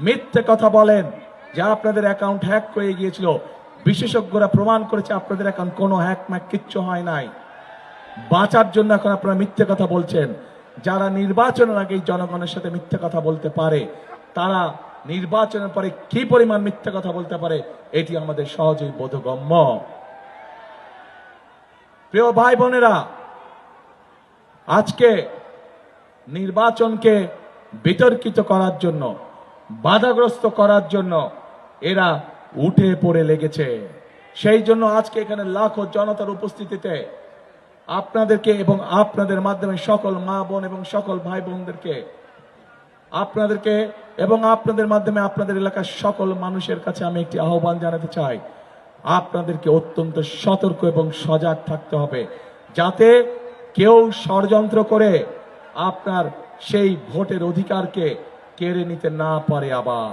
মিথ্যে কথা বলেন যে আপনাদের অ্যাকাউন্ট হ্যাক হয়ে গিয়েছিল। বিশেষজ্ঞরা প্রমাণ করেছে আপনাদের অ্যাকাউন্ট কোনো হ্যাক ম্যাক কিচ্ছু হয় নাই। বাঁচার জন্য এখন আপনারা মিথ্যে কথা বলছেন। যারা নির্বাচনের আগে জনগণের সাথে মিথ্যে কথা বলতে পারে, তারা নির্বাচনের পরে কি পরিমাণ মিথ্যে কথা বলতে পারে এটি আমাদের সহজেই বোধগম্য। প্রিয় ভাই বোনেরা, আজকে নির্বাচনকে বিতর্কিত করার জন্য, বাধাগ্রস্ত করার জন্য এরা উঠে পড়ে লেগেছে। সেই জন্য আজকে এখানে লাখো জনতার উপস্থিতিতে আপনাদেরকে এবং আপনাদের মাধ্যমে সকল মা বোন এবং সকল ভাই বোনদেরকে, আপনাদেরকে এবং আপনাদের মাধ্যমে আপনাদের এলাকার সকল মানুষের কাছে আমি একটি আহ্বান জানাতে চাই। আপনাদেরকে অত্যন্ত সতর্ক এবং সজাগ থাকতে হবে, যাতে কেউ ষড়যন্ত্র করে আপনার সেই ভোটের অধিকারকে কেড়ে নিতে না পারে। আবার